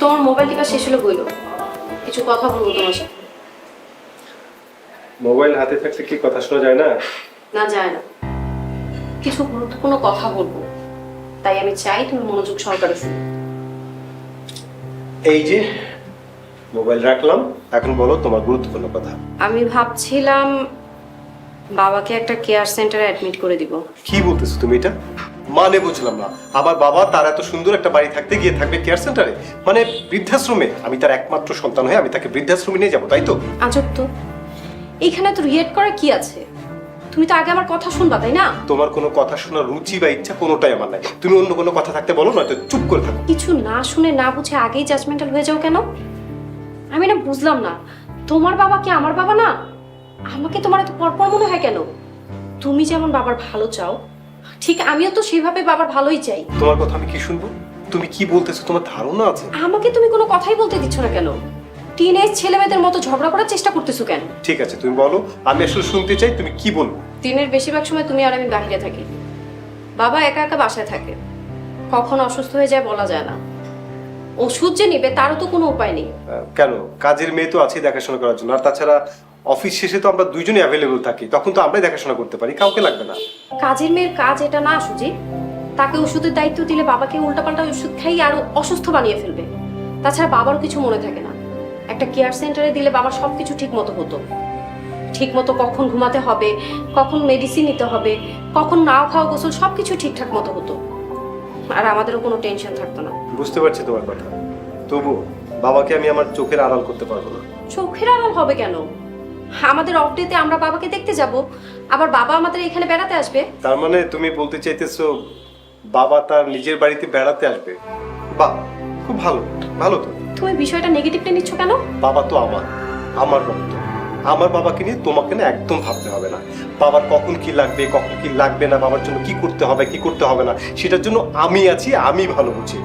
তোমার মোবাইল টিপা শেষ হলো বইলো, কিছু কথা বলবো তোমার সাথে। মোবাইল হাতে থাকলে কি কথা শোনা যায় না? না, যায় না। কিছু গুরুত্বপূর্ণ কথা বলবো, তাই আমি চাই তুমি মনোযোগ সহকারে শুনো। এই যে মোবাইল রাখলাম, এখন বলো তোমার গুরুত্বপূর্ণ কথা। আমি ভাবছিলাম বাবাকে একটা কেয়ার সেন্টারে অ্যাডমিট করে দিব। কি বলতেছো তুমি এটা? মানে বুঝলাম না। আমার বাবা তার এত সুন্দর একটা বাড়ি থাকতে গিয়ে থাকবে কেয়ার সেন্টারে, মানে বৃদ্ধাশ্রমে? আমি তার একমাত্র সন্তান হয়ে আমি তাকে বৃদ্ধাশ্রমে নিয়ে যাবো, তাই তো? আজব তো, এইখানে তো রিয়েক্ট করার কি আছে? তুমি তো আগে আমার কথা শুনবা, তাই না? তোমার কোনো কথা শোনার রুচি বা ইচ্ছা কোনোটাই আমার নাই। তুমি অন্য কোনো কথা থাকতে বলো, নয়তো চুপ করে থাকো। কিছু না শুনে না বুঝে আগেই জাজমেন্টাল হয়ে যাও কেন? আমি না বুঝলাম না, তোমার বাবা কি আমার বাবা না? আমাকে তোমার এত পরপর মনে হয় কেন? তুমি যেমন বাবার ভালো চাও, ঠিক আমিও তো সেভাবে বাবার ভালোই চাই। তোমার কথা আমি কি শুনবো? তুমি কি বলতেছো? তোমার ধারণা আছে? আমাকে তুমি কোনো কথাই বলতে দিচ্ছ না কেন? টিনেজ ছেলেমেয়েদের মতো ঝগড়া করার চেষ্টা করতেছো কেন? ঠিক আছে, তুমি বলো, আমি আসলে শুনতে চাই তুমি কি বলবো। দিনের বেশিরভাগ সময় তুমি আর আমি বাইরে থাকি, বাবা একা একা বাসায় থাকে। কখন অসুস্থ হয়ে যায় বলা যায় না। ওষুধ যে নিবে তারও তো কোনো উপায় নেই। কেন? কাজের মেয়ে তো আছে দেখাশোনা করার জন্য, আর তাছাড়া অফিস শেষে তো আমরা দুইজনই অ্যাভেলেবল থাকি, তখন তো আমরাই দেখাশোনা করতে পারি, কাউকে লাগবে না। কাজের মেয়ের কাজ এটা না সুজি। তাকে ওষুধের দায়িত্ব দিলে বাবাকে উল্টাপাল্টা ওষুধ খাইয়ে আরো অসুস্থ বানিয়ে ফেলবে। তাছাড়া বাবার কিছু মনে থাকে না। একটা কেয়ার সেন্টারে দিলে বাবার সবকিছু ঠিক মতো হতো। ঠিক মতো কখন ঘুমাতে হবে, কখন মেডিসিন নিতে হবে, কখন নাও খাওয়া গোসল সবকিছু ঠিকঠাক মতো হতো। আর আমাদেরও কোনো টেনশন থাকতো না। বুঝতে পারছি তোমার কথা, তবু বাবাকে আমি আমার চোখের আড়াল করতে পারবো না। চোখের আড়াল হবে কেন? আমাদের অফ ডেতে আমরা বাবাকে দেখতে যাব, আবার বাবা আমাদের এখানে বেড়াতে আসবে। তার মানে তুমি বলতে চাইতেছো বাবা তার নিজের বাড়িতে বেড়াতে আসবে? বাহ, খুব ভালো, ভালো তো। তুমি বিষয়টা নেগেটিভটা নিচ্ছ কেন? বাবা তো আমার রক্ত। আমার বাবাকে নিয়ে তোমাকে না একদম ভাবতে হবে না। বাবার কখন কি লাগবে, কখন কি লাগবে না, বাবার জন্য কি করতে হবে কি করতে হবে না, সেটার জন্য আমি আছি, আমি ভালো বুঝি।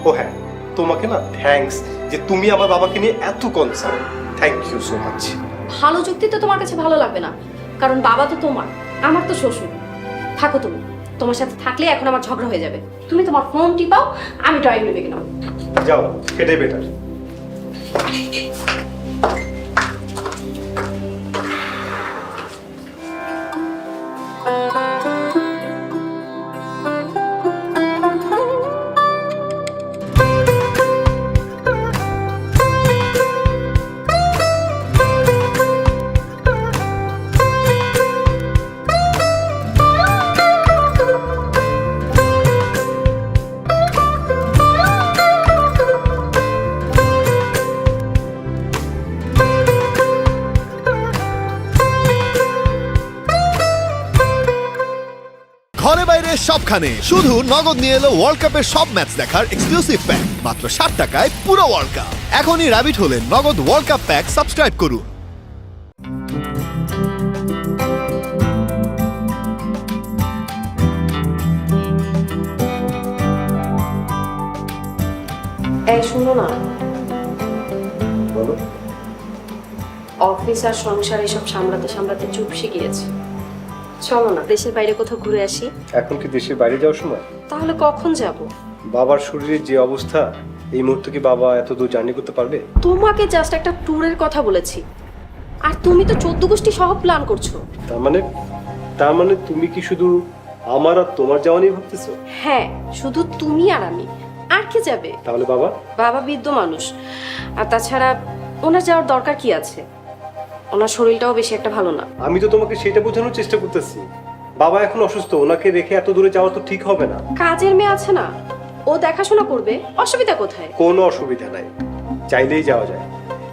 ও হ্যাঁ, তোমাকে না থ্যাঙ্কস যে তুমি আমার বাবাকে নিয়ে এত concern. Thank you so much. ভালো যুক্তি তো তোমার কাছে ভালো লাগবে না, কারণ বাবা তো তোমার, আমার তো শ্বশুর। থাকো তুমি, তোমার সাথে থাকলে এখন আমার ঝগড়া হয়ে যাবে। তুমি তোমার ফোন টিপাও, আমি ড্রয়িং রুমে গেলাম। যাও, সেটাই বেটার। ঘরে বাইরে সবখানে শুধু নগদ নিয়ে এলো ওয়ার্ল্ড কাপের সব ম্যাচ দেখার এক্সক্লুসিভ প্যাক মাত্র 60 টাকায় পুরো ওয়ার্ল্ড কাপ। এখনই রাবিট হলে নগদ ওয়ার্ল্ড কাপ প্যাক সাবস্ক্রাইব করুন। এই শুনো না, বলো। অফিস আর সংসার এসব সামলাতে সামলাতে চুপসে গিয়েছে। চলো না দেশের বাইরে কোথাও ঘুরে আসি। এখন কি দেশের বাইরে যাওয়ার সময়? তাহলে কখন যাব? বাবার শরীরের যে অবস্থা, এই মুহূর্তে কি বাবা এত দূর জার্নি করতে পারবে? তোমাকে জাস্ট একটা ট্যুরের কথা বলেছি, আর তুমি তো 14 গোষ্ঠী সহ প্ল্যান করছো। তার মানে তুমি কি শুধু আমার আর তোমার যাওয়া নিয়ে ভাবতেছো? হ্যাঁ, শুধু তুমি আর আমি, আর কে যাবে? তাহলে বাবা? বাবা বৃদ্ধ মানুষ, আর তাছাড়া ওনার যাওয়ার দরকার কি আছে? ওনার শরীরটাও বেশি একটা ভালো না। আমি তো তোমাকে সেটা বোঝানোর চেষ্টা করতেছি। বাবা এখন অসুস্থ, ওনাকে রেখে এত দূরে যাওয়া তো ঠিক হবে না। কাজের মেয়ে আছে না, ও দেখাশোনা করবে, অসুবিধা কোথায়? কোনো অসুবিধা নাই, চাইলেই যাওয়া যায়।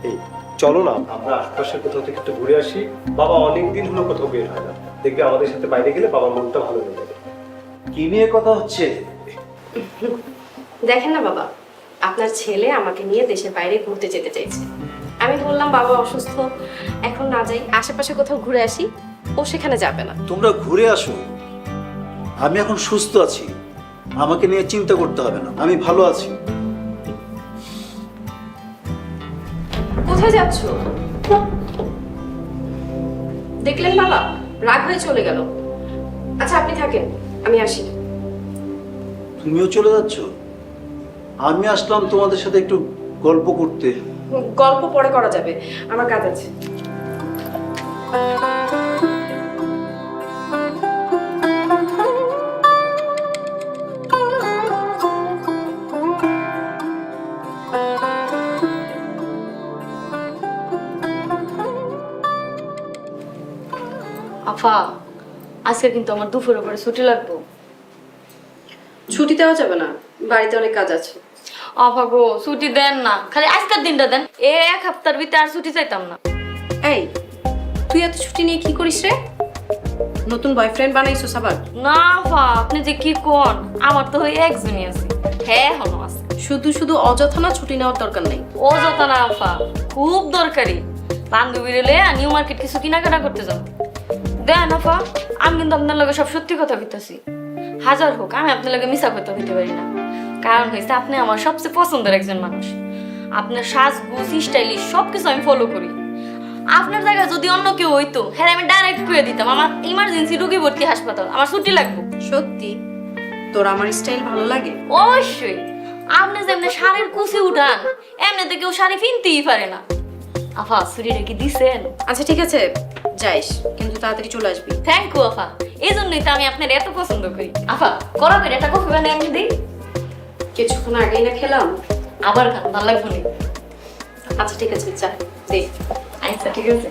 এই চলো না আমরা আশপাশের কোথাও থেকে একটু ঘুরে আসি। বাবা অনেকদিন হলো কোথাও বের হয় না, দেখবে আমাদের সাথে বাইরে গেলে বাবার মনটা ভালো হয়ে যাবে। কি নিয়ে কথা হচ্ছে? দেখেন না বাবা, আপনার ছেলে আমাকে নিয়ে দেশের বাইরে ঘুরতে যেতে চাইছে। আমি বললাম বাবা অসুস্থ, এখন না যাই, আশেপাশে কোথাও ঘুরে আসি। ও সেখানে যাবে না। তোমরা ঘুরে আসো, আমি এখন সুস্থ আছি, আমাকে নিয়ে চিন্তা করতে হবে না, আমি ভালো আছি। কোথায় যাচ্ছ? দেখলেন বাবা, রাগ হয়ে চলে গেল। আচ্ছা আপনি থাকেন, আমি আসি। তুমিও চলে যাচ্ছ? আমি আসলাম তোমাদের সাথে একটু গল্প করতে। গল্প পরে করা যাবে, আমার কাজ আছে। আফা, আজকে কিন্তু আমার দুপুরের পরে ছুটি লাগবে। ছুটি দেওয়া যাবে না, বাড়িতে অনেক কাজ আছে। আফা গো, ছুটি দেন না, খালি আজকের দিনটা দেন। এক সপ্তাহের ভিতরে আর ছুটি চাইতাম না। এই, তুই এত ছুটি নিয়ে কি করিস রে? নতুন বয়ফ্রেন্ড বানাইছো আবার? না আফা, আপনি যে কি কোন, আমার তো ওই একজনই আছে। হ্যাঁ হনো আছে। শুধু শুধু অযথা না ছুটি নেওয়ার দরকার নেই। ও যত না আফা, খুব দরকারি। বান্ধবী রেলে নিউ মার্কেট কিছু কেনাকাটা করতে যাবো। দেন আফা, আমি কিন্তু আপনার লগে সব সত্যি কথা কইতাছি। হাজার হোক, আমি আপনার লগে মিছা কথা কইতে পারি না। কারণ হয়েছে আপনি আমার সবচেয়ে পছন্দের একজন মানুষ। আপনার সাজগোজ, স্টাইলিশ সবকিছু আমি ফলো করি। আপনার জায়গায় যদি অন্য কেউ হইতো, হ্যাঁ আমি ডাইরেক্ট করে দিতাম আমার ইমার্জেন্সি রোগী ভর্তি হাসপাতাল, আমার ছুটি লাগবে। সত্যি তোর আমার স্টাইল ভালো লাগে? অবশ্যই। আপনি যেমনি শাড়ির কুচি উঠান, এমনিতে কেউ শাড়ি কিনতেই পারে না। আফা, ছুটিটা কি দিছেন? আচ্ছা ঠিক আছে, যাইস, কিন্তু তাড়াতাড়ি চলে আসবি। থ্যাংক ইউ আফা, এই জন্যই তো আমি আপনার এত পছন্দ করি। আফা, করা করে একটা কফি বানিয়ে আমি দিই। কিছুক্ষণ আগেই না খেলাম। আবার খান, ভালো লাগবে না। আচ্ছা ঠিক আছে, চা দে। আচ্ছা ঠিক আছে।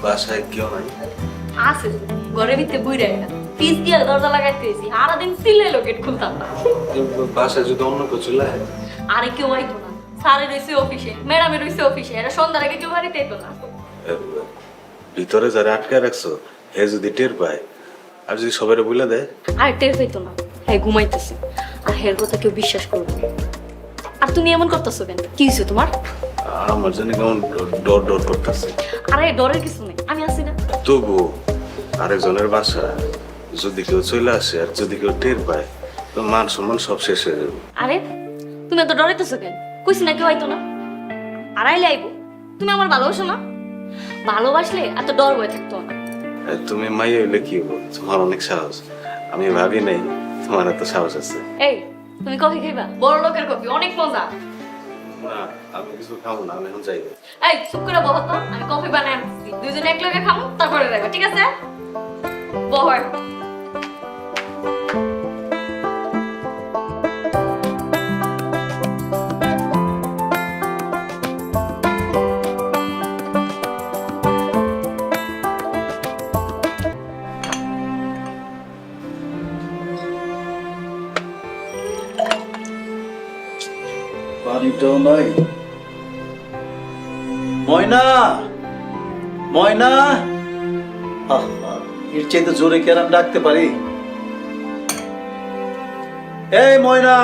বাসায় কেউ নাই? আছে ঘরের ভিতরে বুইরা একটা পিস দিয়ে দরজা লাগাইতেছি, সারাদিন সিলে লোকেট খুলতাম না। বাসায় যদি অন্য কিছু লাগে? আরে কেউ আইতো না, স্যারে রয়েছে অফিসে, ম্যাডামে রয়েছে অফিসে, এরা সন্ধ্যার আগে কেউ বাড়িতে এতো না। ভিতরে যারা আটকে রাখছো হে যদি টের পায় আর যদি সবাই বলে দেয়? আর টের পাইতো না, হ্যাঁ ঘুমাইতেছি। আর হের কথা কেউ বিশ্বাস করবে না। আর তুমি এমন করতেছো কেন? কি হয়েছে তোমার? আমার জানি কেমন ডর ডর করতেছে। আরে ডরের কিছু নেই, আমি আছি না। তবু আরেকজনের বাসা যদি কেউ চলে আসে আর যদি কেউ টের পায় তো মান সম্মান সব শেষ হয়ে যাবে। আরে তুমি এত ডরাইতেছো কেন? কইছি না কেউ আইতো না। আর আইলে আইবো। তুমি আমার ভালোবাসো না? ভালোবাসলে এত ডর ভয় থাকতো না। আর তুমি মাইয়া হইলে কি হবো, তোমার অনেক সাহস। আমি ভাবি নাই তোমার এত সাহস আছে। এই, তুমি কফি খাইবা? বড় লোকের কফি, অনেক মজা। না, আমি কিছু খাবো না, আমি এখন যাই। এই চুপ করে বহো তো, আমি কফি বানাই আনছি। দুইজনে এক লগে খাবো, তারপরে যাবো, ঠিক আছে? বহো। পানিটাও নাই। ময়না, ময়না, আহা, এর চাইতে জোরে কি আর আমি ডাকতে পারি? এই ময়না,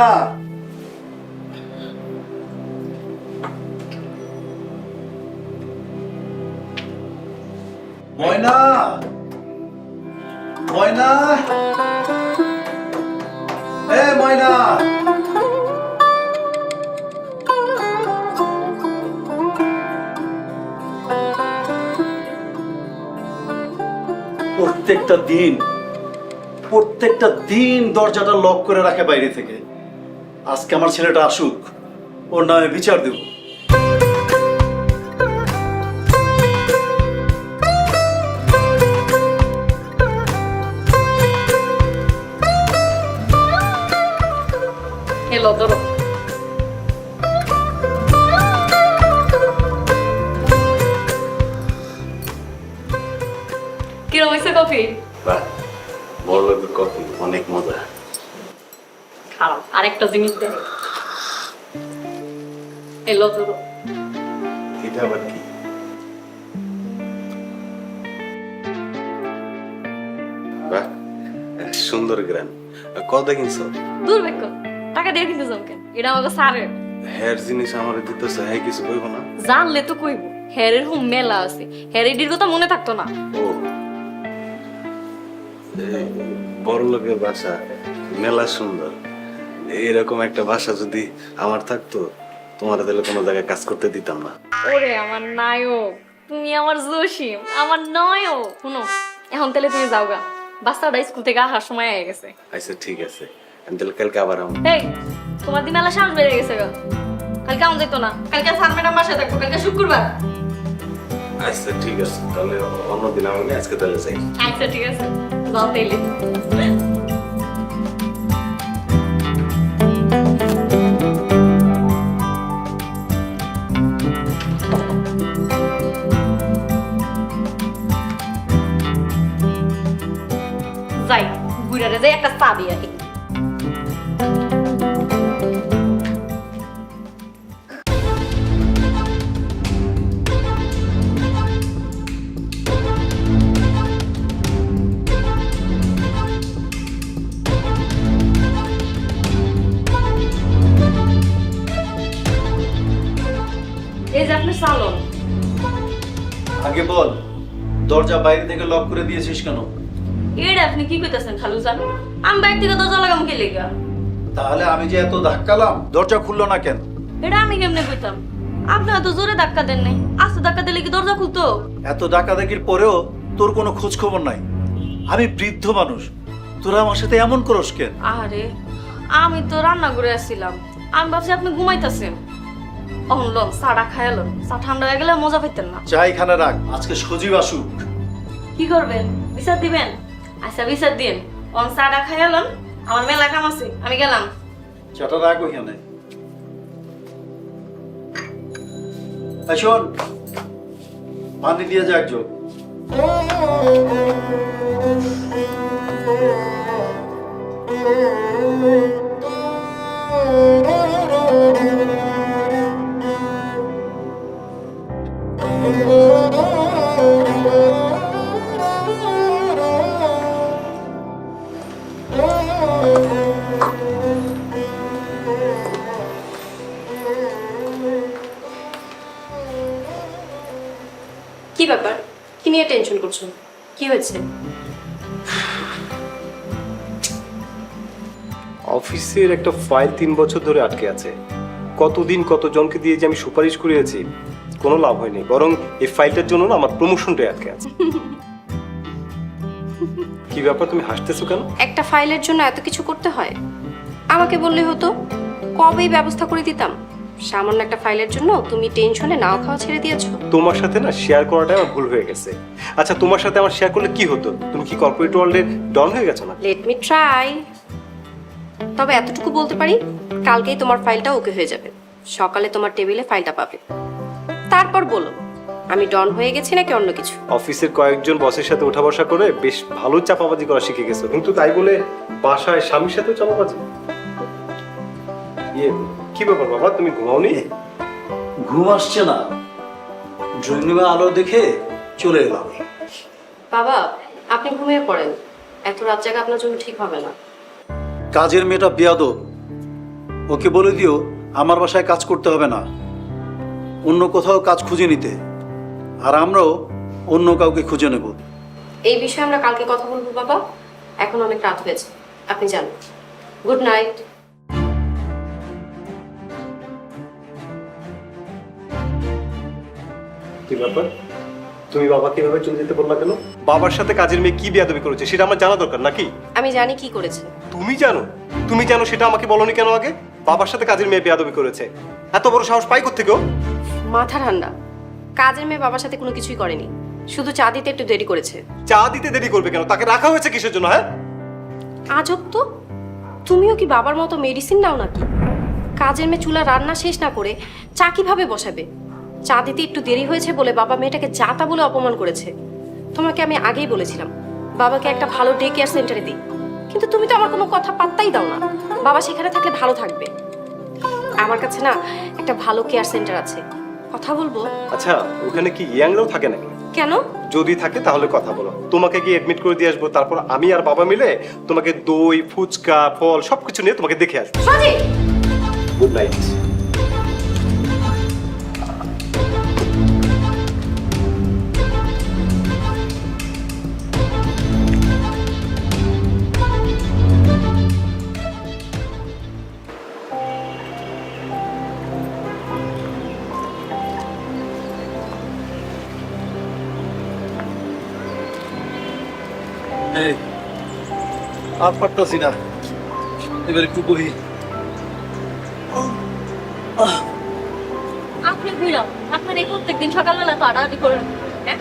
ময়না, ময়না, এই ময়না। প্রত্যেকটা দিন দরজাটা লক করে রাখে বাইরে থেকে। আজকে আমার ছেলেটা আসুক, ওর নামে বিচার দেব। এলো ধরো। কিরম হয়েছে কফি? বাহ, বড় লোকের কফি অনেক মজা। খারাপ আরেকটা জিনিস দেখো, এলো ধরো। এটা আবার কি? বাহ, সুন্দর গ্রান। কত কিনছো? দূর বেক টাকা দিয়ে কিনতে যাও কেন? এটা আমাকে সারের। হেয়ার জিনিস আমার দিতেছে, হ্যাঁ কিছু কইব না? জানলে তো কইব, হেয়ারের হোম মেলা আছে, হেয়ার এডির কথা মনে থাকতো না। ও, এই বড় লোকের বাসা মেলা সুন্দর। এরকম একটা বাসা যদি আমার থাকতো, তোমার তাহলে কোনো জায়গায় কাজ করতে দিতাম না। ওরে আমার নায়ক, তুমি আমার জসিম, আমার নায়ক। শুনো, এখন তাহলে তুমি যাও গা, বাচ্চাটা স্কুল থেকে আসার সময় হয়ে গেছে। আচ্ছা ঠিক আছে, আমি তাহলে কালকে আবার আমি। এই, তোমার দি মেলা সাহস বেড়ে গেছে গা। কালকে আমার যেত না, কালকে স্যার ম্যাডাম বাসায় থাকবো, কালকে শুক্রবার। আচ্ছা ঠিক আছে, তাহলে অন্যদিন আমি আজকে তাহলে যাই। আচ্ছা ঠিক আছে, যাও তাইলে। যাই, বুড়ারে যাই একটা চা দিয়ে আসি। এই যে আপনি সালন। আগে বল, দরজা বাইরে থেকে লক করে দিয়েছিস কেন? এটা আপনি কি কইতাছেন খালু জান? আমি বাইরে থেকে দরজা লাগাম কে লেগা? তাহলে আমি যে এত ধাক্কালাম, দরজা খুললো না কেন? এটা আমি কেমনে কইতাম? আপনি এত জোরে ধাক্কা দেন নাই, আস্তে ধাক্কা দিলে কি দরজা খুলতো? এত ডাকাডাকির পরেও তোর কোনো খোঁজ খবর নাই। আমি বৃদ্ধ মানুষ, তোরা আমার সাথে এমন করস কেন? আরে আমি তো রান্না করে আসছিলাম, আমি ভাবছি আপনি ঘুমাইতেছেন। অহন লন চাটা খায়ালন, চা ঠান্ডা হয়ে গেলে মজা পাইতেন না। চা এখানে রাখ, আজকে সজীব আসুক। কি করবেন, বিচার দিবেন? আচ্ছা বিচার দিন, অন চাটা খায়ালন, আমার মেলা কাম আছে, আমি গেলাম। চাটা রাখ ওইখানে। এই শোন, পানি দিয়ে যা একজন। কি ব্যাপার? কি নিয়ে টেনশন করছো? কি হয়েছে? অফিসের একটা ফাইল 3 বছর ধরে আটকে আছে। কতদিন কতজনকে দিয়ে যে আমি সুপারিশ করিয়েছি, কোনো লাভ হয়নি। বরং এই ফাইলটার জন্য না আমার প্রমোশনটাই আটকে আছে। কি ব্যাপার, তুমি হাসতেছো কেন? একটা ফাইলের জন্য এত কিছু করতে হয়? আমাকে বললে হতো, কবেই ব্যবস্থা করে দিতাম। সামান্য একটা ফাইলের জন্য তুমি টেনশনে নাও খাওয়া ছেড়ে দিয়েছো। তোমার সাথে না শেয়ার করাটাই আমার ভুল হয়ে গেছে। আচ্ছা, তোমার সাথে আমার শেয়ার করলে কি হতো? তুমি কি কর্পোরেট ওয়ার্ল্ডের ডন হয়ে গেছো না? Let me try. তবে এতটুকু বলতে পারি, কালকেই তোমার ফাইলটা ওকে হয়ে যাবে। সকালে তোমার টেবিলে ফাইলটা পাবে। তারপর বলো, আমি ডন হয়ে গেছি নাকি অন্য কিছু? অফিসের কয়েকজন বসের সাথে ওঠা বসা করে বেশ ভালো চাপাবাজি করা শিখে গেছো, কিন্তু তাই বলে বাসায় স্বামীর সাথেও চাপাবাজি? ইয়ে, কি ব্যাপার বাবা, তুমি ঘুমাওনি? ঘুম আসছে না, ড্রয়িং রুমে আলো দেখে চলে এলাম। বাবা, আপনি ঘুমিয়ে পড়েন। এত রাত জাগা আপনার জন্য ঠিক হবে না। কাজের মেয়েটা বেয়াদব, ওকে বলে দিও আমার বাসায় কাজ করতে হবে না, অন্য কোথাও কাজ খুঁজে নিতে, আর আমরাও অন্য কাউকে খুঁজে নেব। এই বিষয়ে আমরা কালকে কথা বলবো বাবা। এখন অনেক রাত হয়েছে, আপনি যান। Good night. কি ব্যাপার, তুমি বাবাকে এভাবে চলে যেতে বললা কেন? বাবার সাথে কাজের মেয়ে কি বেয়াদবি করেছে সেটা আমার জানা দরকার নাকি? আমি জানি কি করেছে। তুমি জানো সেটা আমাকে বলনি কেন আগে? বাবার সাথে কাজের মেয়ে বেয়াদবি করেছে, এত বড় সাহস পাই কোত্থেকে ও? মাথা ঠান্ডা। কাজের মেয়ে বাবার সাথে কোনো কিছুই করেনি, শুধু চা দিতে একটু দেরি করেছে। চা দিতে দেরি করবে কেন? তাকে রাখা হয়েছে কিসের জন্য? হ্যাঁ, আজব তো, তুমিও কি বাবার মতো মেডিসিন নাও নাকি? কাজের মেয়ে চুলা রান্না শেষ না করে চা কিভাবে বসাবে? চা দিতে একটু দেরি হয়েছে বলে বাবা মেয়েটাকে যা তা বলে অপমান করেছে। তোমাকে আমি আগেই বলেছিলাম বাবাকে একটা ভালো ডে কেয়ার সেন্টারে দিই, কিন্তু তুমি তো আমার কোনো কথা পাত্তাই দাও না। বাবা সেখানে থাকলে ভালো থাকবে। আমার কাছে না একটা ভালো কেয়ার সেন্টার আছে, কথা বলবো? আচ্ছা, ওখানে কি ইয়াংরাও থাকে নাকি? কেন? যদি থাকে তাহলে কথা বলো। তোমাকে কি এডমিট করে দিয়ে আসবো, তারপর আমি আর বাবা মিলে তোমাকে দই, ফুচকা, ফল সবকিছু নিয়ে তোমাকে দেখে আসবো। সজীব, গুড নাইট। এই আর পারতাছি না, এবার একটু বহি। আপনি বুঝলাম আপনার এই প্রত্যেকদিন সকালবেলা তো আড়াআড়ি করে হ্যাঁ?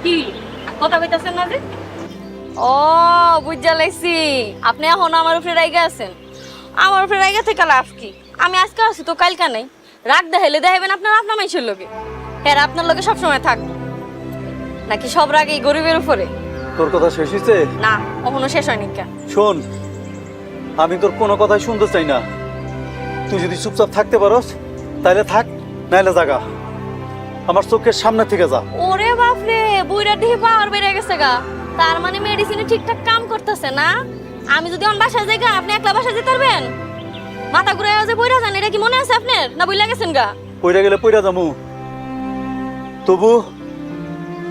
কি কথা কইতাছেন না যে? ও বুঝা লাইছি, আপনি এখন আমার উপরে রাইগা আছেন। আমার উপরে রাইগা থেকে লাভ কি? আমি আজকে আছি তো কালকা নাই। রাগ দেখাইলে দেখাইবেন আপনার আপনার মানুষের লোকে, হ্যাঁ আপনার লোকে সবসময় থাকবো নাকি সব রাগ এই গরিবের উপরে? তোর কথা শেষ হয়েছে? না, কখনো শেষ হয়নি। কে শোন, আমি তোর কোনো কথাই শুনতে চাই না। তুই যদি চুপচাপ থাকতে পারস তাহলে থাক, নাইলে জাগা, আমার চোখের সামনে থেকে যা। ওরে বাপরে, বুইরা দিহি পাওয়ার বেড়ে গেছে গা। তার মানে মেডিসিনে ঠিকঠাক কাম করতেছে না। আমি যদি অন বাসায় যাই গা, আপনি একলা বাসায় যেতে পারবেন? মাথা ঘুরে যে বইরা যান, এটা কি মনে আছে আপনার? না বইলা গেছেন গা? পইরা গেলে পইরা যামু, তবু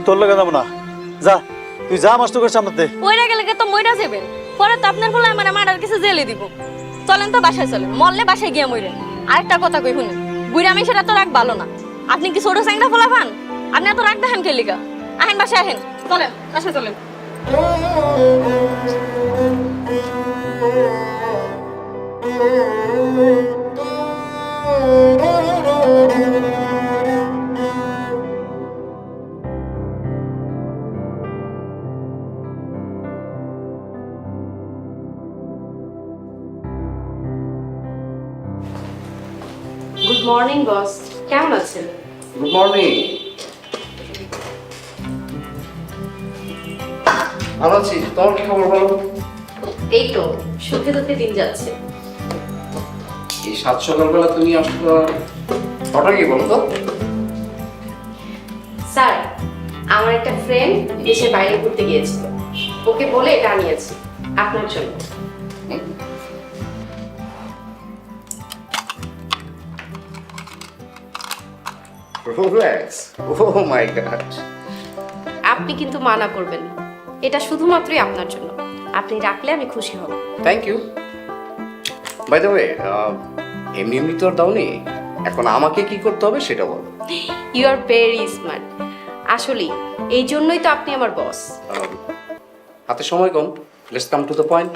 তোর লাগে যাবো না। যা, তুই যা আমার চোখের সামনে। বইরা গেলে তো মইরা যাবেন, পরে তো আপনার বলে আমার মার্ডার কিছু জেলে দিব। চলেন তো বাসায় চলেন, মরলে বাসায় গিয়া মইরেন। আরেকটা কথা কই শুনেন, বুইরা আমি সেটা তো রাগ ভালো না। আপনি কি ছোট স্যাংটা ফোলা পান? আপনি এত রাগ দেখেন খেলিগা? আহেন বাসায় আহেন, চলেন বাসায় চলেন। গুড মর্নিং বস, কেমন আছেন? Good morning. ভালো আছি, তোমার কি খবর বলো? এই তো সুখে দুঃখে দিন যাচ্ছে। এই সাত সকালবেলা তুমি আসলো, ওটা কি বলো তো? স্যার, আমার একটা ফ্রেন্ড দেশের বাইরে ঘুরতে গিয়েছিল, ওকে বলে এটা আনিয়েছি আপনার জন্য। রোলেক্স, ও মাই গড। আপনি কিন্তু মানা করবেন না, এটা শুধুমাত্রই আপনার জন্য। আপনি রাখলে আমি খুশি হব। Thank you. By the way, এমনি এমনি তো আর দাওনি, এখন আমাকে কি করতে হবে সেটা বলো। You are very smart. আসলে এই জন্যই তো আপনি আমার বস। হাতে সময় কম, let's come to the point.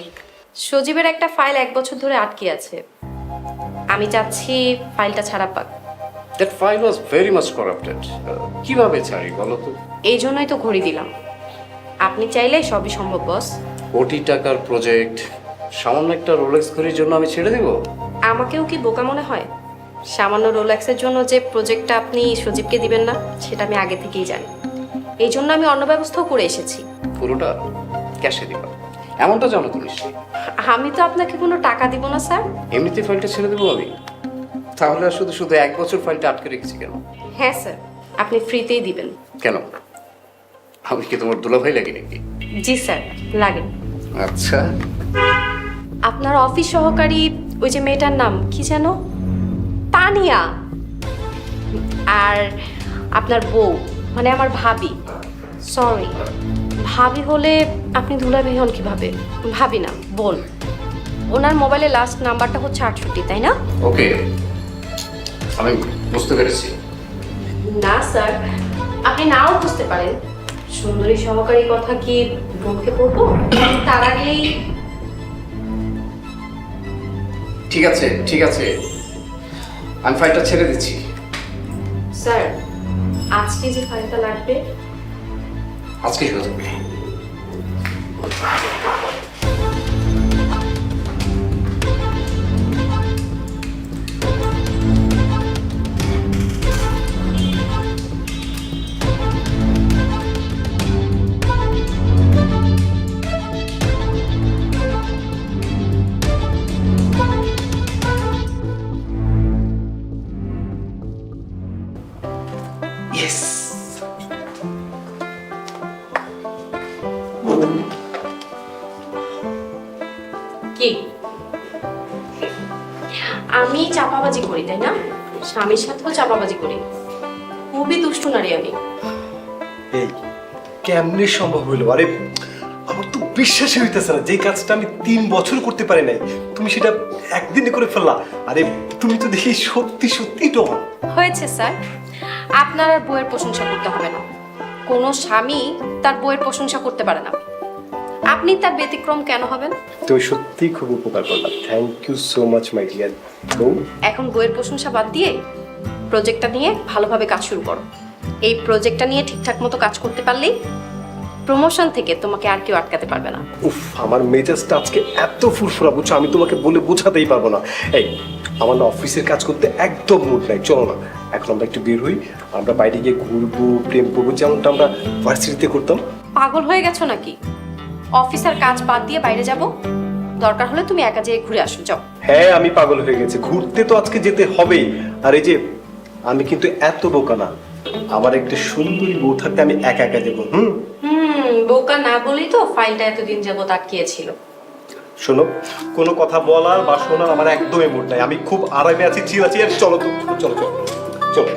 সজীবের একটা ফাইল 1 বছর ধরে আটকে আছে, আমি চাচ্ছি ফাইলটা ছাড়া পাক। That file was very much corrupted. কিভাবে ছাড়ি বলো তো? এই জন্যই তো ঘড়ি দিলাম। আপনি চাইলে সবই সম্ভব বস। কোটি টাকার প্রজেক্ট, সামান্য একটা রোলেক্স ঘড়ির জন্য আমি ছেড়ে দেবো? আমাকেও কি বোকা মনে হয়? সামান্য রোলেক্সের জন্য যে প্রজেক্টটা আপনি সজীবকে দিবেন না, সেটা আমি আগে থেকেই জানি। এই জন্য আমি অন্য ব্যবস্থাও করে এসেছি। পুরোটা ক্যাশে দিবা, এমনটা জানো তো নিশ্চয়ই। আমি তো আপনাকে কোনো টাকা দিব না স্যার। এমনিতে ফাইলটা ছেড়ে দেবো আমি? তাহলে আর শুধু শুধু 1 বছর ফাইলটা আটকে রেখেছি কেন? হ্যাঁ স্যার, আপনি ফ্রিতেই দিবেন। কেন, আমি কি তোমার দুলাভাই লাগি নাকি? জি স্যার, লাগেন। আচ্ছা, আপনার অফিস সহকারী ওই যে মেয়েটার নাম কি যেন, তানিয়া, আর আপনার বউ মানে আমার ভাবি, সরি ভাবি হলে আপনি দুলাভাই হন কিভাবে? ভাবি না, বোন। ওনার মোবাইলে লাস্ট নাম্বারটা হচ্ছে 68, তাই না? ওকে, আমি বুঝতে পেরেছি। না স্যার, আপনি নাও বুঝতে পারেন। সুন্দরী সহকারী কথা কি বোনকে পড়বো? তার আগেই ঠিক আছে ঠিক আছে, আমি ফাইলটা ছেড়ে দিচ্ছি। স্যার, আজকে যে ফাইলটা লাগবে আজকে হয়ে যাবে। আমি চাপাবাজি করি তাই না? স্বামীর সাথেও চাপাবাজি করি। খুবই দুষ্টু নারী আমি। এই কেমনে সম্ভব হইলো? আরে আমার তো বিশ্বাসই হইতেছে না, যে কাজটা আমি 3 বছর করতে পারি নাই তুমি সেটা একদিনে করে ফেললা। আরে তুমি তো দেখি সত্যি সত্যি ডন। হয়েছে স্যার, আপনার আর বউয়ের প্রশংসা করতে হবে না। কোনো স্বামী তার বউয়ের প্রশংসা করতে পারে না। আপনি তার ব্যতিক্রম কেন হবেন? তুমি সত্যি খুব উপকার করলা, thank you so much my dear বউ। এখন বউয়ের প্রশংসা বাদ দিয়ে প্রজেক্টটা নিয়ে ভালোভাবে কাজ শুরু করো। এই প্রজেক্টটা নিয়ে ঠিকঠাক মতো কাজ করতে পারলেই প্রমোশন থেকে তোমাকে আর কেউ আটকাতে পারবে না। উফ, আমার মেজাজটা আজকে এত ফুরফুরা বুঝছো, আমি তোমাকে বলে বোঝাতেই পারবো না। এই আমার না অফিসের কাজ করতে একদম মুড নাই, চলো না এখন আমরা একটু বের হই, আমরা বাইরে গিয়ে ঘুরবো, প্রেম করবো, যেমনটা আমরা ভার্সিটিতে করতাম। পাগল হয়ে গেছো নাকি? অফিসের কাজ বাদ দিয়ে বাইরে যাব? দরকার হলে তুমি একা যেয়ে ঘুরে আসো, যাও। হ্যাঁ আমি পাগল হয়ে গেছি, ঘুরতে তো আজকে যেতে হবেই। আর এই যে আমি কিন্তু এত বোকা না, আমার একটা সুন্দরী বউ থাকতে আমি একা একা যাবো। বোকা না বলেই তো ফাইলটা এতদিন যাবত আটকিয়েছিল। শোনো, কোনো কথা বলার বা শোনার আমার একদমই মুড নাই, আমি খুব আরামে আছি, চিল আছি। আর চলো তো, চলো চলো চলো।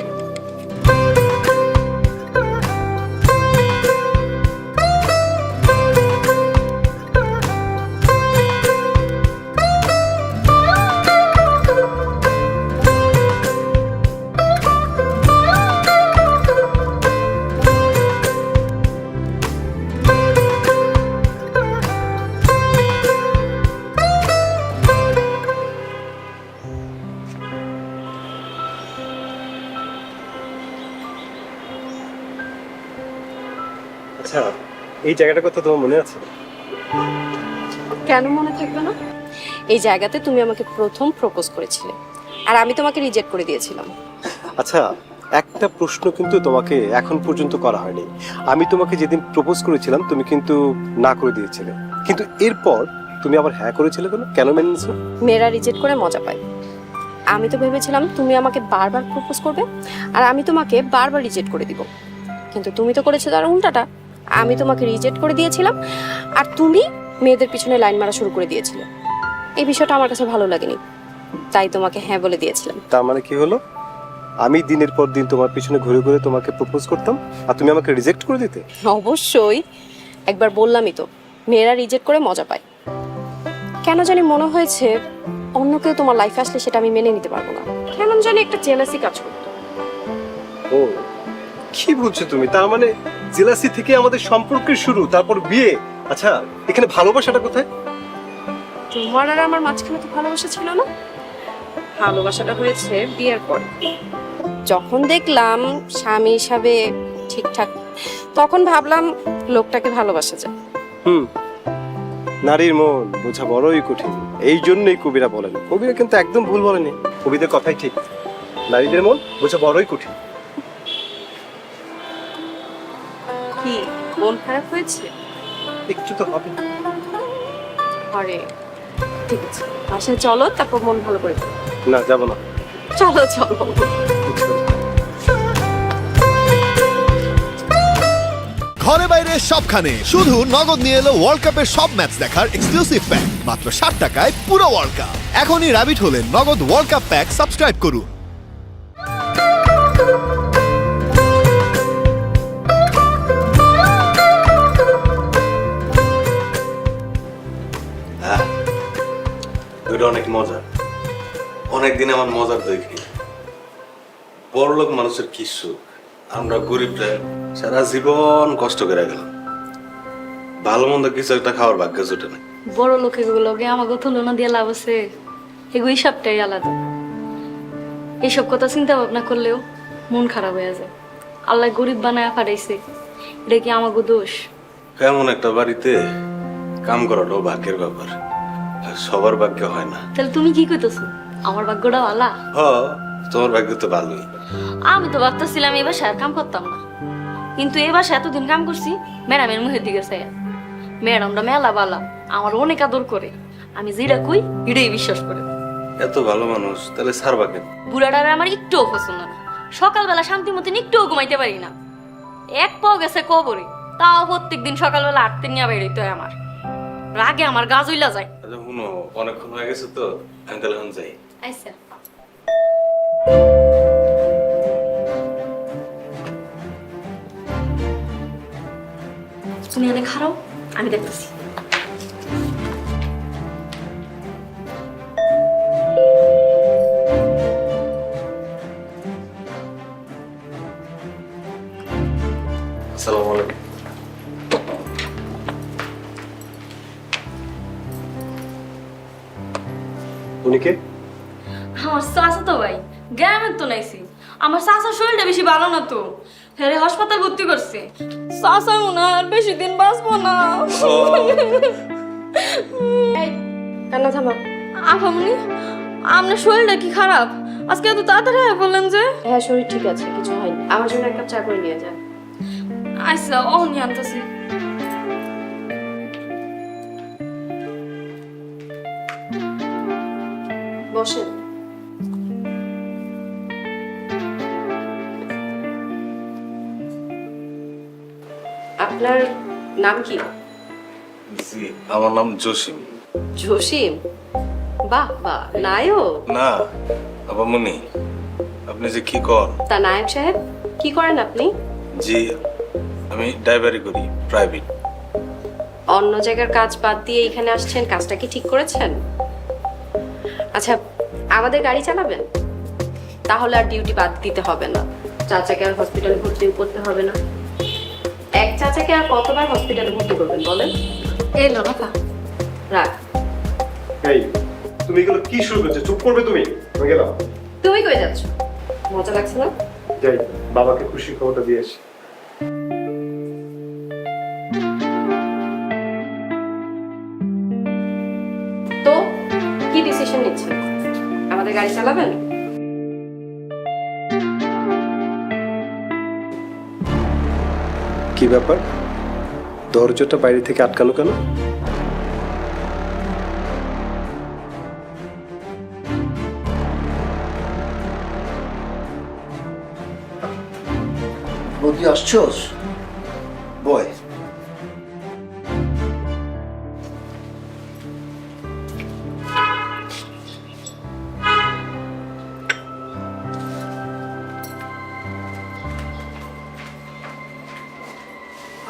আচ্ছা, এই জায়গাটার কথা তোমার মনে আছে? কেন মনে থাকবে না? এই জায়গাতে তুমি আমাকে প্রথম প্রপোজ করেছিলে, আর আমি তোমাকে রিজেক্ট করে দিয়েছিলাম। আচ্ছা, একটা প্রশ্ন কিন্তু তোমাকে এখন পর্যন্ত করা হয়নি। আমি তোমাকে যেদিন প্রপোজ করেছিলাম তুমি কিন্তু না করে দিয়েছিলে, কিন্তু এরপর তুমি আবার হ্যাঁ করেছিলে কেন? কেন মেনে নিয়েছো? মেয়েরা রিজেক্ট করে মজা পায়। আমি তো ভেবেছিলাম তুমি আমাকে বারবার প্রপোজ করবে আর আমি তোমাকে বারবার রিজেক্ট করে দিব, কিন্তু তুমি তো করেছো তার উল্টাটা। আমি তোমাকে রিজেক্ট করে দিয়েছিলাম আর তুমি মেয়েদের পিছনে লাইন মারা শুরু করে দিয়েছিলে। এই বিষয়টা আমার কাছে ভালো লাগেনি, তাই তোমাকে হ্যাঁ বলে দিয়েছিলাম। তার মানে কি হলো? আমি দিনের পর দিন তোমার পিছনে ঘুরে ঘুরে তোমাকে প্রপোজ করতাম আর তুমি আমাকে রিজেক্ট করে দিতে? অবশ্যই, একবার বললামই তো মেয়েরা রিজেক্ট করে মজা পায়। কেন জানি মনে হয়েছে অন্য কেউ তোমার লাইফে আসলে সেটা আমি মেনে নিতে পারবো না। কেমন জানি একটা জেলাসি কাজ করতো। ও, কি বলছো তুমি? তার মানে জেলাসি থেকে আমাদের সম্পর্কের শুরু, তারপর বিয়ে। আচ্ছা, এখানে ভালোবাসাটা কোথায়? তোমার আর আমার মাঝখানে তো ভালোবাসা ছিল না, ভালোবাসাটা হয়েছে বিয়ের পর। যখন দেখলাম স্বামী হিসাবে ঠিকঠাক, তখন ভাবলাম লোকটাকে ভালোবাসা যায়। নারীর মন বোঝা বড়ই কঠিন, এই জন্যই কবিরা বলেন। কবিরা কিন্তু একদম ভুল বলেনি, কবিদের কথাই ঠিক। নারীদের মন বোঝা বড়ই কঠিন। কি মন খারাপ হয়েছে? একটু তো হবে। আরে ঠিক আছে, বাসায় চলো, তারপর মন ভালো করে দিও। না, যাবো না। চলো চলো। ঘরে বাইরে সবখানে শুধু নগদ নিয়ে এলো ওয়ার্ল্ড কাপের সব ম্যাচ দেখার এক্সক্লুসিভ প্যাক মাত্র 60 টাকায় পুরো ওয়ার্ল্ড কাপ। এখনই রাবিট হলে নগদ ওয়ার্ল্ড কাপ প্যাক সাবস্ক্রাইব করুন। ওইটা অনেক মজা, অনেকদিন আমার মজার দেখি। বড়লোক মানুষের কি সুখ, আমরা গরিবরা সারা জীবন কষ্ট করে গেলাম, ভালো মন্দ কিছু একটা খাওয়ার ভাগ্য জুটে না। বড় লোকের লগে আমাকে তুলনা দিয়ে লাভ আছে? এগুলো হিসাবটাই আলাদা। এইসব কথা চিন্তা ভাবনা করলেও মন খারাপ হয়ে যায়। আল্লাহ গরিব বানায় পাঠাইছে, এটা কি আমাকে দোষ? এমন একটা বাড়িতে কাম করাটাও ভাগ্যের ব্যাপার, সবার ভাগ্য হয় না। তাহলে তুমি কি কইতেছো আমার ভাগ্যটা আলা? হ, তোমার ভাগ্য তো ভালোই। আমি তো ভাবতেছিলাম এই বাসায় আর কাম করতাম না, কিন্তু এই বাসায় এতদিন কাম করছি ম্যাডামের মুখের দিকে চাই। ম্যাডামটা মেলা বালা, আমার অনেক আদর করে। আমি যেটা কই এটাই বিশ্বাস করে। এত ভালো মানুষ, তাহলে ছাড়বা কেন? বুড়াটারে আমার একটুও পছন্দ না। সকালবেলা শান্তি মতন একটুও ঘুমাইতে পারি না। এক পাও গেছে কবরে, তাও প্রত্যেকদিন সকালবেলা 8 নিয়ে বাইরে তো আমার রাগে আমার গা জ্বলা যায়। আচ্ছা শুনো, অনেকক্ষণ হয়ে গেছে তো, আমি তাহলে এখন যাই। আচ্ছা। তুমি এখানে খারাও, আমি দেখতেছি। আসসালামু আলাইকুম। উনি কে? আমার চাচা তো ভাই, গ্রামের তো নাইছি। আমার চাচার শরীরটা বেশি ভালো না তো, ফেরে হাসপাতাল ভর্তি করছে। চাচা মনে হয় আর বেশি দিন বাঁচবো না। এই কান্না থামা। আফামনি, আপনার শরীরটা কি খারাপ? আজকে এত তাড়াতাড়ি বললেন যে? হ্যাঁ, শরীর ঠিক আছে, কিছু হয়নি। আমার জন্য এক কাপ চা করে নিয়ে যা। আচ্ছা, ও নিয়ে আনতেছি। বসেন। আপনার নাম কি? জি, আমার নাম জসিম। জসিম? বাহ বাহ, নায়ক। না আপামনি, আপনি যে কি কর? তা নায়ক সাহেব কি করেন আপনি? জি, আমি ড্রাইভারি করি, প্রাইভেট। অন্য জায়গার কাজ বাদ দিয়ে এখানে আসছেন, কাজটা কি ঠিক করেছেন? আচ্ছা, আমাদের গাড়ি চালাবেন? তাহলে আর ডিউটি বাদ দিতে হবে না, চাচাকে আর হসপিটালে ভর্তি করতে হবে না। এক চাচাকে আর কতবার হসপিটালে ভর্তি করবেন বলেন? এলো রাখা। রাখ। এই তুমি এগুলো কি শুরু করছো? চুপ করবে তুমি? আমি গেলাম। তুমি কই যাচ্ছ? মজা লাগছে না? যাই, বাবাকে খুশি খবরটা দিয়ে আসি। তো কি ডিসিশন নিচ্ছেন? আমাদের গাড়ি চালাবেন? কি ব্যাপার, দরজাটা বাইরে থেকে আটকানো কেন? বৌদি আসছোস? বয়।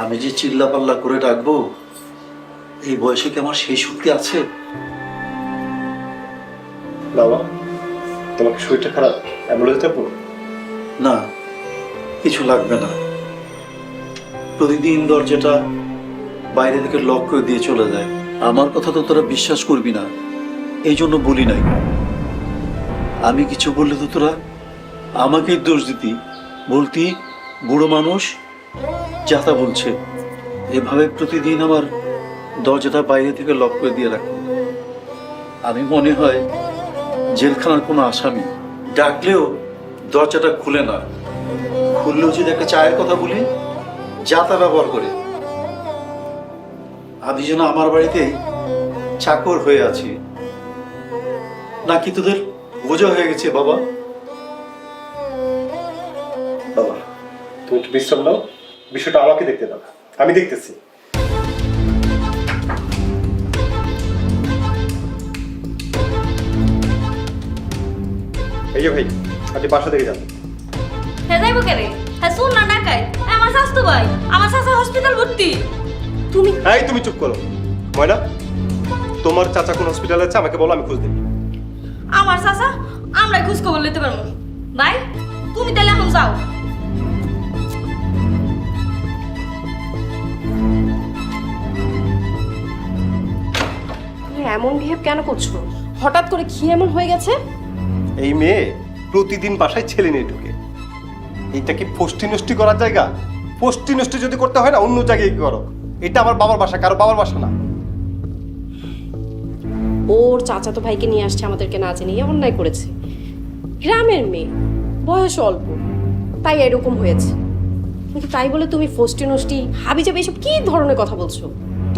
আমি যে চিল্লাপাল্লা করে ডাকবো, এই বয়সে কি আমার সেই শক্তি আছে? বাবা, তোমার কি শরীরটা খারাপ? অ্যাম্বুলেন্স যাবো? না, কিছু লাগবে না। প্রতিদিন দরজাটা বাইরে থেকে লক করে দিয়ে চলে যায়। আমার কথা তো তোরা বিশ্বাস করবি না, এই জন্য বলি নাই। আমি কিছু বললে তো তোরা আমাকেই দোষ দিতি, বলতি বুড়ো মানুষ যাতা বলছে। এভাবে প্রতিদিন আমার দরজাটা বাইরে থেকে লক করে দিয়ে রাখো। আমি মনে হয় জেলখানার কোনো আসামি। ডাকলেও দরজাটা খুলে না, খুললেও যদি একটা চায়ের কথা বলি যাতা ব্যবহার করে। আমি যেন আমার বাড়িতে চাকর হয়ে আছি, নাকি তোদের বোঝা হয়ে গেছে? বাবা বাবা, তুমি একটু বিশ্রাম নাও, বিষয়টা আমাকে দেখতে দাও, আমি দেখতেছি। এই যে ভাই, আপনি বাসা থেকে যান। হ্যাঁ যাইবো কেরে? হ্যাঁ শুন না ডাকায়, আমার স্বাস্থ্য ভাই, আমার চাচা হসপিটাল ভর্তি। এই তুমি চুপ করো। ময়না, তোমার চাচা কোন হসপিটালে আছে আমাকে বলো, আমি খোঁজ দিই। আমার চাচা আমরা খোঁজ খবর নিতে পারবো। ভাই তুমি তাহলে এখন যাও। তুমি এমন বিহেভ কেন করছো? হঠাৎ করে কি এমন হয়ে গেছে? এই মেয়ে প্রতিদিন বাসায় ছেলে নিয়ে ঢুকে। এইটা কি ফষ্টি নষ্টি করার জায়গা? ফষ্টি নষ্টি যদি করতে হয় না, অন্য জায়গায় করো। এটা আমার বাবার বাসা, কারো বাবার বাসা না। ওর চাচাতো ভাইকে নিয়ে আসছে আমাদেরকে না জানিয়ে, অন্যায় করেছে। গ্রামের মেয়ে, বয়স অল্প, তাই এরকম হয়েছে। কিন্তু তাই বলে তুমি ফষ্টি নষ্টি হাবিজাবি এসব কি ধরনের কথা বলছো?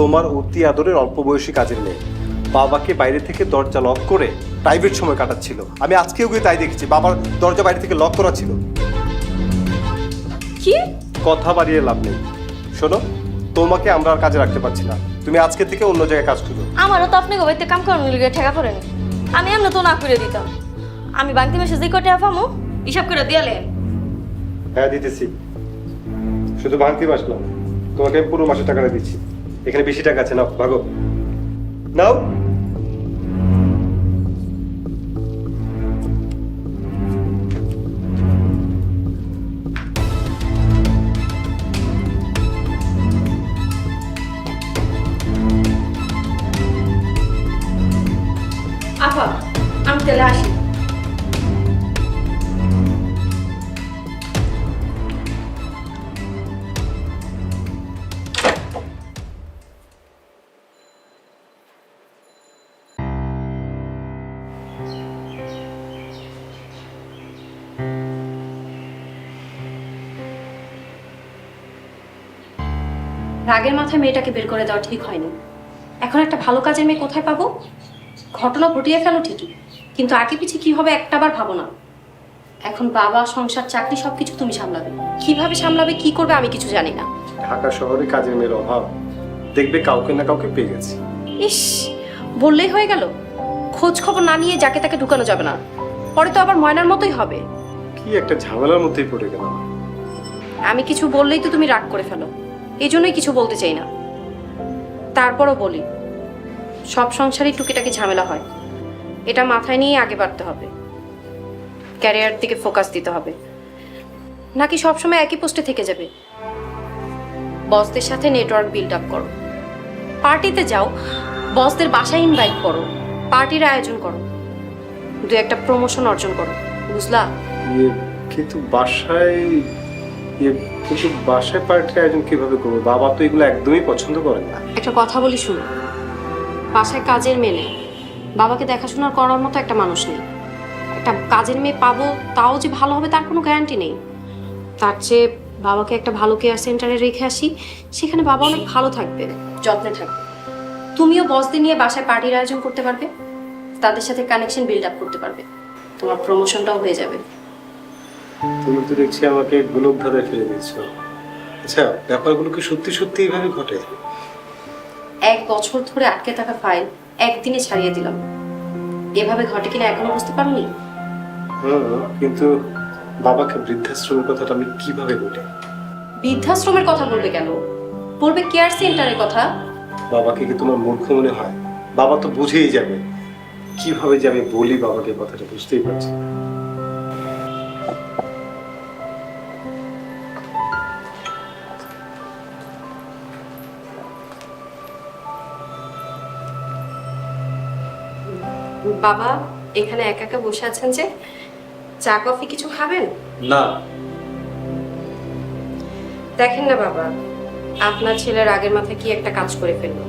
তোমার অতি আদরের অল্প বয়সী কাজের মেয়ে বাবাকে বাইরে থেকে দরজা লক করে প্রাইভেট সময় কাটাচ্ছিল। আমি আজকেও গিয়ে তাই দেখেছি, বাবার দরজা বাইরে থেকে লক করা ছিল। কি কথা বাড়িয়ে লাভ নেই। শোনো, তোমাকে আমরা আর কাজে রাখতে পারছি না। তুমি আজকে থেকে অন্য জায়গায় কাজ করো। আমারও তো আপনাকে বাড়িতে কাম করানোর লিগে ঠেকা পড়েনি। আমি এমনি তো না করে দিতাম। আমি বাংতি মাসে যে কটে আফামো হিসাব করে দিয়ালেন। হ্যাঁ দিতেছি, শুধু ভাঙতি মাস না, তোমাকে আমি পুরো মাসের টাকাটা দিচ্ছি। এখানে বেশি টাকা আছে, নাও ভাগো, নাও। আপা আমি তাহলে আসি। রাগের মাথায় মেয়েটাকে বের করে দেওয়া ঠিক হয়নি। এখন একটা ভালো কাজের মেয়ে কোথায় পাবো? ঘটনা ঘটিয়ে ফেলো ঠিকই, কিন্তু আগে পিছে কি হবে একটাবার ভাবো না। এখন বাবা, সংসার, চাকরি সবকিছু তুমি সামলাবে। কিভাবে সামলাবে, কি করবে আমি কিছু জানি না। ঢাকা শহরে কাজের মেয়ের অভাব, দেখবে কাউকে না কাউকে পেয়ে গেছে। ইস, বললেই হয়ে গেল। খোঁজ খবর না নিয়ে যাকে তাকে ঢুকানো যাবে না, পরে তো আবার ময়নার মতোই হবে। কি একটা ঝামেলার মধ্যেই পড়ে গেলাম। আমি কিছু বললেই তো তুমি রাগ করে ফেলো, এই জন্যই কিছু বলতে চাই না। তারপরও বলি, সব সংসারেই টুকিটাকি ঝামেলা হয়, এটা মাথায় নিয়ে আগে বাড়তে হবে। ক্যারিয়ার দিকে ফোকাস দিতে হবে, নাকি সবসময় একই পোস্টে থেকে যাবে? বসদের সাথে নেটওয়ার্ক বিল্ড আপ করো, পার্টিতে যাও, বসদের বাসায় ইনভাইট করো, পার্টির আয়োজন করো, দু একটা প্রমোশন অর্জন করো, বুঝলা? কিন্তু বাসায় পার্টির আয়োজন কিভাবে করবো? বাবা তো এগুলো একদমই পছন্দ করেন না। একটা কথা বলি শুনো, বাসায় কাজের মেয়ে নেই, বাবাকে দেখাশোনা করার মতো একটা মানুষ নেই। একটা কাজের মেয়ে পাবো, তাও যে ভালো হবে তার কোনো গ্যারান্টি নেই। তার চেয়ে বাবাকে একটা ভালো কেয়ার সেন্টারে রেখে আসি, সেখানে বাবা অনেক ভালো থাকবে, যত্নে থাকবে। তুমিও বসদের নিয়ে বাসায় পার্টির আয়োজন করতে পারবে, তাদের সাথে কানেকশন বিল্ড আপ করতে পারবে, তোমার প্রমোশনটাও হয়ে যাবে। তুমি তো দেখছি আমাকে গোলক ধাঁধায় ফেলে দিচ্ছ। আচ্ছা, ব্যাপারগুলো কি সত্যি সত্যি এইভাবে ঘটে? 1 বছর ধরে আটকে থাকা ফাইল একদিনে ছাড়িয়ে দিলাম। এভাবে ঘটে কিনা এখনো বুঝতে পারোনি? কিন্তু বাবাকে বৃদ্ধাশ্রমের কথাটা আমি কিভাবে বলি? বৃদ্ধাশ্রমের কথা বলবে কেন? বলবে কেয়ার সেন্টারের কথা। বাবাকে কি তোমার মূর্খ মনে হয়? বাবা তো বুঝেই যাবে। কিভাবে যে আমি বলি বাবাকে কথাটা, বুঝতেই পারছি। বাবা এখানে একা একা বসে আছেন যে, চা কফি কিছু খাবেন? না, দেখেন না বাবা, আপনার ছেলের আগের মাথায় কি একটা কাজ করে ফেললো।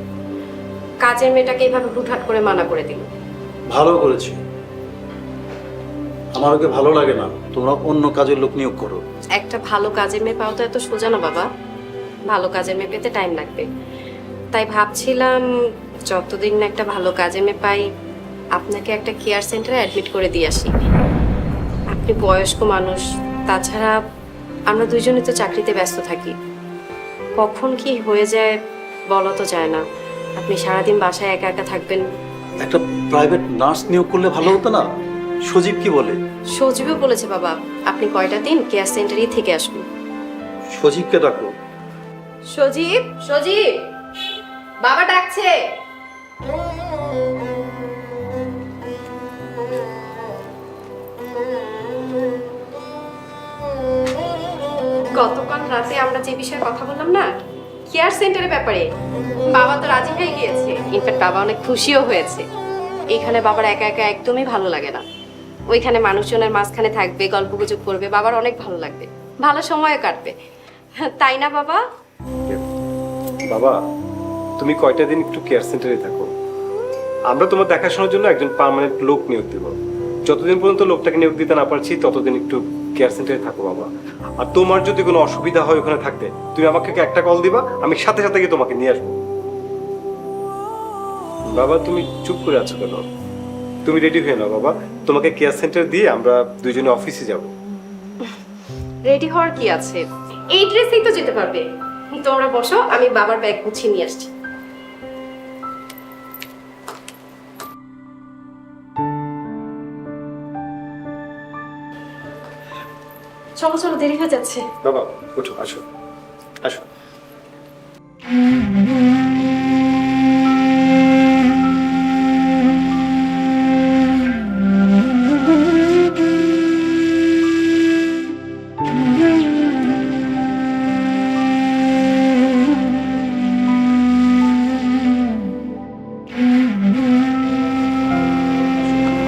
কাজের মেয়েটাকে এইভাবে হুটহাট করে মানা করে দিল। ভালো করেছি। আমার ওকে ভালো লাগে না, তোমরা অন্য কাজের লোক নিয়োগ করো। একটা ভালো কাজের মেয়ে পাওয়া তো এত সোজা না বাবা, ভালো কাজের মেয়ে পেতে টাইম লাগবে। তাই ভাবছিলাম যতদিন না একটা ভালো কাজের মেয়ে পাই, আপনাকে একটা কেয়ার সেন্টারে অ্যাডমিট করে দিয়ে আসি। আপনি বয়স্ক মানুষ, তাছাড়া আমরা দুইজনই তো চাকরিতে ব্যস্ত থাকি, কখন কি হয়ে যায় বলা তো যায় না। আপনি সারাদিন বাসায় একা একা থাকবেন। একটা প্রাইভেট নার্স নিয়োগ করলে ভালো হতো না? সজীব কি বলে? সজীবও বলেছে বাবা, আপনি কয়টা দিন কেয়ার সেন্টারেই থেকে আসুন। সজীবকে ডাকো। সজীব, সজীব, বাবা ডাকছে। গতকাল রাতে আমরা যে বিষয়ে কথা বললাম না, কেয়ার সেন্টারের ব্যাপারে, বাবা তো রাজি হয়ে গিয়েছে। ইনফ্যাক্ট বাবা অনেক খুশিও হয়েছে। এখানে বাবার একা একা একদমই ভালো লাগে না, ওইখানে মানুষজনের মাঝখানে থাকবে, গল্পগুজব করবে, বাবার অনেক ভালো লাগবে, ভালো সময় কাটবে, তাই না বাবা? বাবা, তুমি কয়টা দিন একটু কেয়ার সেন্টারে থাকো, আমরা তোমার দেখাশোনার জন্য একজন পার্মানেন্ট লোক নিয়োগ দেবো। যতদিন পর্যন্ত লোকটাকে নিয়োগ দিতে না পারছি ততদিন একটু কেয়ার সেন্টারে থাকো বাবা। আর তোমার যদি কোনো অসুবিধা হয় ওখানে থাকতে, তুমি আমাকে একটা কল দিবা, আমি সাথে সাথে গিয়ে তোমাকে নিয়ে আসবো। বাবা তুমি চুপ করে আছো কেন? তুমি রেডি হয়ে নাও বাবা, তোমাকে কেয়ার সেন্টার দিয়ে আমরা দুইজনে অফিসে যাব। রেডি হওয়ার কি আছে, এই ড্রেসেই তো যেতে পারবে। তোমরা বসো, আমি বাবার ব্যাগ গুছিয়ে নিয়ে আসছি। চলো চলো, দেরি হয়ে যাচ্ছে। বাবা উঠো, আসো আসো।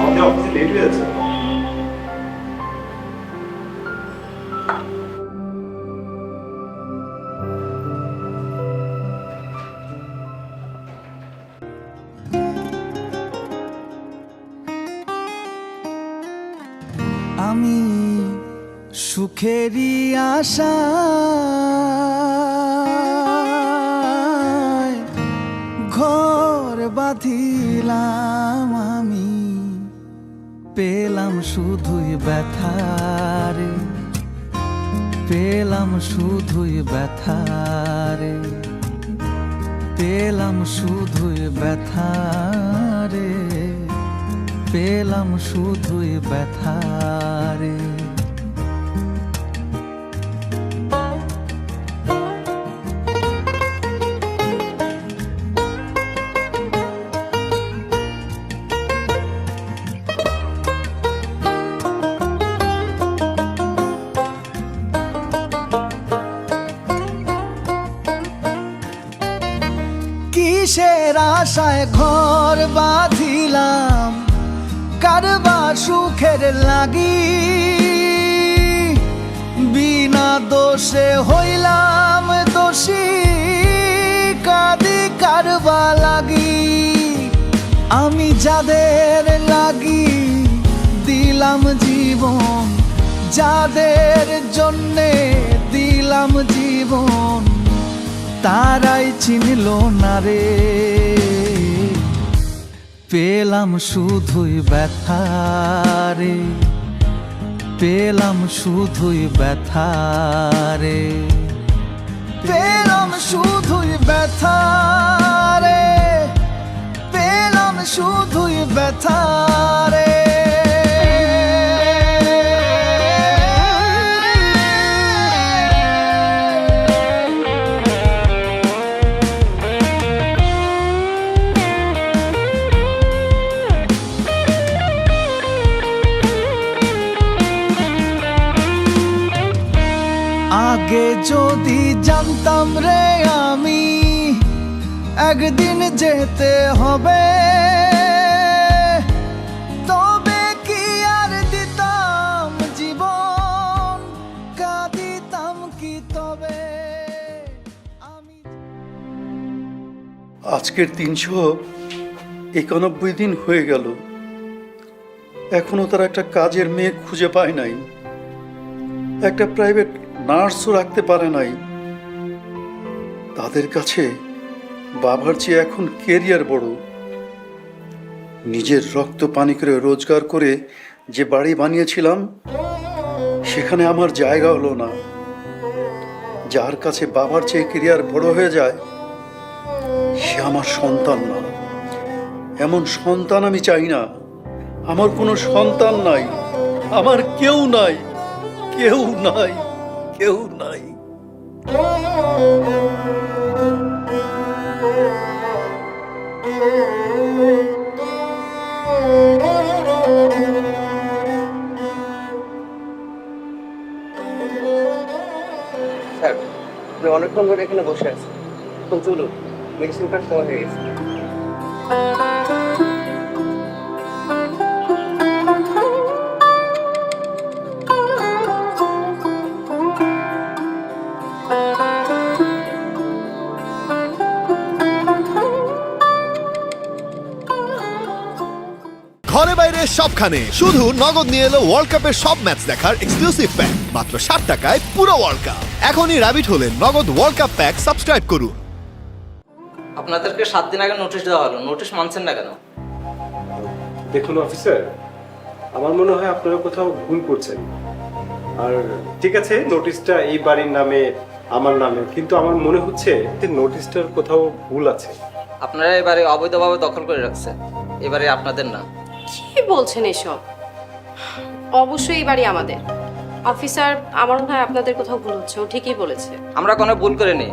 আমাদের অফিসে লেট হয়ে যাচ্ছে। আমি সুখেরই আশায় ঘর বাঁধিলাম, আমি পেলাম শুধুই ব্যথারে, পেলাম শুধুই ব্যথারে, পেলাম শুধুই ব্যথারে, পেলাম শুধুই ব্যথারে। কিসের আশায় ঘর বাঁধিলাম, কারবা সুখের লাগি, বিনা দোষে হইলাম দোষী, কাঁদি কারবা লাগি। আমি যাদের লাগি দিলাম জীবন, যাদের জন্যে দিলাম জীবন, তারাই চিনল না রে, পেলাম শুধুই ব্যথারে, পেলাম শুধুই ব্যথারে, পেলাম শুধুই ব্যথারে, পেলাম শুধুই ব্যথারে। আগে যদি জানতাম রে আমি একদিন যেতে হবে, তবে কি আর দিতাম জীবন, কাঁদিতাম কি তবে আমি। আজকের 391 দিন হয়ে গেল, এখনো তারা একটা কাজের মেয়ে খুঁজে পায় নাই, একটা প্রাইভেট নার্সও রাখতে পারে নাই। তাদের কাছে বাবার চেয়ে এখন কেরিয়ার বড়। নিজের রক্ত পানি করে রোজগার করে যে বাড়ি বানিয়েছিলাম, সেখানে আমার জায়গা হলো না। যার কাছে বাবার চেয়ে কেরিয়ার বড় হয়ে যায়, সে আমার সন্তান না। এমন সন্তান আমি চাই না। আমার কোনো সন্তান নাই, আমার কেউ নাই, কেউ নাই, কেউ নাই। স্যার, আপনি অনেকক্ষণ ধরে এখানে বসে আছেন, এখন চলুন, মেডিসিনটার সময় হয়ে গেছে। ঘরে বাইরে সবখানে শুধু নগদ নিয়ে এলো ওয়ার্ল্ড কাপের সব ম্যাচ দেখার এক্সক্লুসিভ প্যাক মাত্র 60 টাকায় পুরো ওয়ার্ল্ড কাপ। এখনই রাবিট হলেন নগদ ওয়ার্ল্ড কাপ প্যাক সাবস্ক্রাইব করুন। আপনাদেরকে 7 দিন আগে নোটিশ দেওয়া হলো, নোটিশ মানছেন না কেন? দেখুন অফিসার, আমার মনে হয় আপনারা কোথাও ভুল করছেন। আর ঠিক আছে, নোটিশটা এই বাড়ির নামে, আমার নামে, কিন্তু আমার মনে হচ্ছে যে নোটিশটার কোথাও ভুল আছে। আপনারা এবারে অবৈধভাবে দখল করে রাখছেন, এবারে আপনাদের না। কি বলছেন এসব? অবশ্যই এই বাড়ি আমাদের, অফিসার, আমার মনে হয় আপনাদের কোথাও ভুল হচ্ছে, ও ঠিকই বলেছে। আমরা কোনো ভুল করে নেই,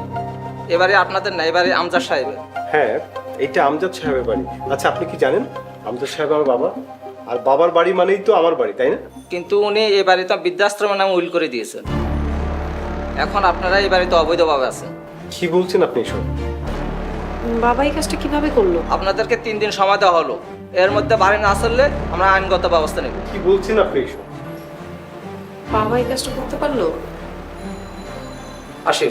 এবারে আপনাদের না, এবারে আমজাদ সাহেবের। হ্যাঁ, এটা আমজাদ সাহেবের বাড়ি। আচ্ছা, আপনি কি জানেন আমজাদ সাহেব আমার বাবা? আর বাবার বাড়ি মানেই তো আমার বাড়ি, তাই না? কিন্তু উনি এ বাড়িতে বৃদ্ধাশ্রমের নামে উইল করে দিয়েছেন। এখন আপনারা এই বাড়িতে অবৈধভাবে আছেন। কি বলছেন আপনি এসব? বাবা এই কাজটা কিভাবে করলো? আপনাদেরকে 3 দিন সময় দেওয়া হলো, এর মধ্যে বাড়ি না চললে আমরা আইনগত ব্যবস্থা নেব। কি বলছেন আপনি এসব? বাবা এই কাজটা করতে পারলো? আসি।